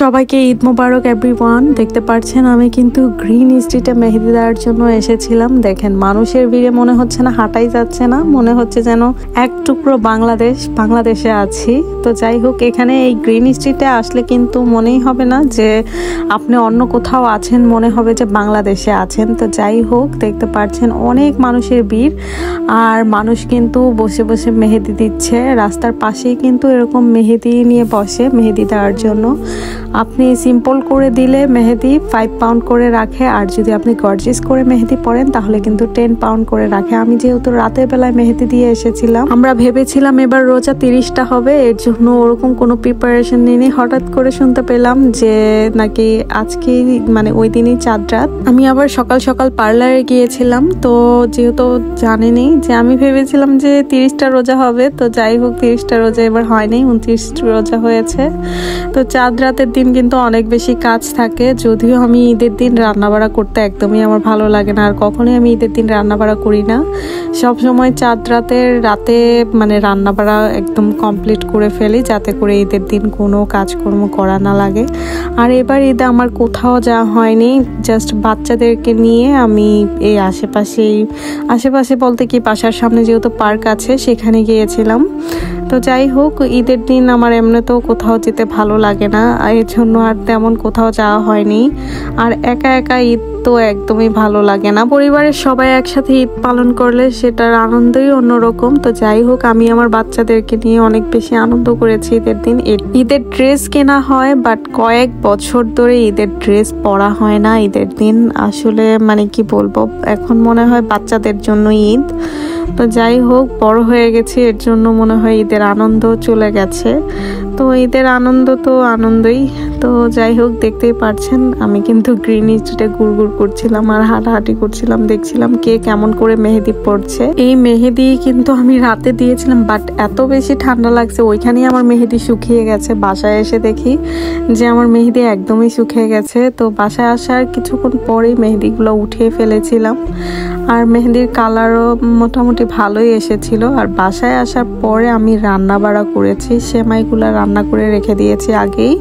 সবাইকে ঈদ মোবারক এভরিওয়ান। দেখতে পাচ্ছেন আমি কিন্তু গ্রিন স্ট্রিটে মেহেদি দেওয়ার জন্য এসেছিলাম। দেখেন মানুষের ভিড়ে মনে হচ্ছে না হাঁটাই যাচ্ছে না, মনে হচ্ছে যেন এক টুকরো বাংলাদেশে আছি। তো যাই হোক, এখানে এই গ্রিন স্ট্রিটে আসলে কিন্তু মনেই হবে না যে আপনি অন্য কোথাও আছেন, মনে হবে যে বাংলাদেশে আছেন। তো যাই হোক, দেখতে পাচ্ছেন অনেক মানুষের ভিড়, আর মানুষ কিন্তু বসে বসে মেহেদি দিচ্ছে। রাস্তার পাশেই কিন্তু এরকম মেহেদি নিয়ে বসে মেহেদি দেওয়ার জন্য। আপনি সিম্পল করে দিলে মেহেদি 5 পাউন্ড করে রাখে, আর যদি আপনি গর্জিয়াস করে মেহেদি পরেন তাহলে কিন্তু 10 পাউন্ড করে রাখে। আমি যেহেতু রাতের বেলায় মেহেদি দিয়ে এসেছিলাম, আমরা ভেবেছিলাম এবার রোজা 30টা হবে, এর জন্য ওরকম কোনো প্রিপারেশন নিয়ে হঠাৎ করে শুনতে পেলাম যে নাকি আজকে মানে ওই দিনই চাঁদ রাত। আমি আবার সকাল সকাল পার্লারে গিয়েছিলাম, তো যেহেতু জানেনি যে আমি ভেবেছিলাম যে 30টা রোজা হবে। তো যাই হোক, 30টা রোজা এবার হয়নি, 29 রোজা হয়েছে। তো চাঁদ রাতের দিন কিন্তু অনেক বেশি কাজ থাকে। যদিও আমি ঈদের দিন রান্নাবাড়া করতে একদমই আমার ভালো লাগে না, আর কখনোই আমি ঈদের দিন রান্নাবাড়া করি না। সব সময় চাঁদ রাতে মানে রান্নাবাড়া একদম কমপ্লিট করে ফেলি, যাতে করে ঈদের দিন কোনো কাজকর্ম করা না লাগে। আর এবার ঈদে আমার কোথাও যাওয়া হয়নি, জাস্ট বাচ্চাদেরকে নিয়ে আমি এই আশেপাশে বলতে কি বাসার সামনে যেহেতু পার্ক আছে সেখানে গিয়েছিলাম। তো যাই হোক, ঈদের দিন আমার এমনিতেও কোথাও যেতে ভালো লাগে না, এর জন্য আর তেমন কোথাও যাওয়া হয়নি। আর একা একা ঈদ তো একদমই ভালো লাগে না, পরিবারের সবাই একসাথে ঈদ পালন করলে সেটার আনন্দই অন্যরকম। তো যাই হোক, আমি আমার বাচ্চাদেরকে নিয়ে অনেক বেশি আনন্দ করেছি ঈদের দিন। ঈদের ড্রেস কেনা হয়, বাট কয়েক বছর ধরে ঈদের ড্রেস পরা হয় না ঈদের দিন। আসলে মানে কি বলবো, এখন মনে হয় বাচ্চাদের জন্য ঈদ। তো যাই হোক, বড় হয়ে গেছি, এর জন্য মনে হয় ঈদের আনন্দ চলে গেছে। তো ঈদের আনন্দ তো আনন্দই। তো যাই হোক, দেখতেই পারছেন আমি কিন্তু গ্রিন স্ট্রিটে ঘুরঘুর করছিলাম আর হাঁটাহাঁটি করছিলাম, দেখছিলাম কে কেমন করে মেহেদি পড়ছে। এই মেহেদি কিন্তু আমি রাতে দিয়েছিলাম, বাট এত বেশি ঠান্ডা লাগছে, ওইখানেই আমার মেহেদি শুকিয়ে গেছে। বাসায় এসে দেখি যে আমার মেহেদি একদমই শুকিয়ে গেছে। তো বাসায় আসার কিছুক্ষণ পরেই মেহেদিগুলো উঠিয়ে ফেলেছিলাম, আর মেহেদির কালারও মোটামুটি ভালোই এসেছিল। আর বাসায় আসার পরে আমি রান্না বাড়া করেছি, সেমাইগুলো রান্না করে রেখে দিয়েছি আগেই,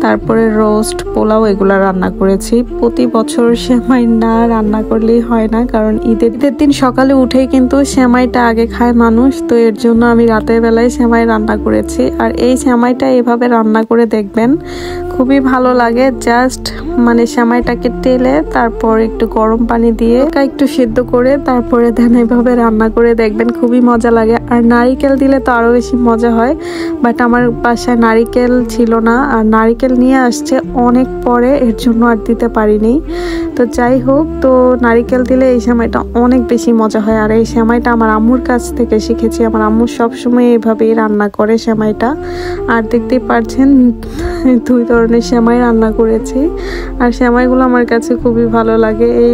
তারপরে রোস্ট পোলাও এগুলা রান্না করেছি। প্রতি বছর সেমাই না রান্না করলেই হয় না, কারণ ঈদের দিন সকালে উঠেই কিন্তু সেমাইটা আগে খায় মানুষ। তো এর জন্য আমি রাতের বেলায় সেমাই রান্না করেছি। আর এই সেমাইটা এভাবে রান্না করে দেখবেন, খুবই ভালো লাগে। জাস্ট মানে সেমাইটাকে টেলে তারপর একটু গরম পানি দিয়ে একটু সিদ্ধ করে তারপরে দেন এভাবে রান্না করে দেখবেন, খুবই মজা লাগে। আর নারিকেল দিলে তো আরো বেশি মজা হয়, বাট আমার বাসায় নারিকেল ছিল না, আর নারিকেল নিয়ে আসছে অনেক পরে, এর জন্য আর দিতে পারিনি। তো যাই হোক, তো নারিকেল দিলে এই সেমাইটা অনেক বেশি মজা হয়। আর এই সেমাইটা আমার আম্মুর কাছ থেকে শিখেছি, আমার আম্মু সবসময় এইভাবেই রান্না করে সেমাইটা। আর দেখতেই পাচ্ছেন 2 ধরনের সেমাই রান্না করেছি, আর সেমাইগুলো আমার কাছে খুবই ভালো লাগে। এই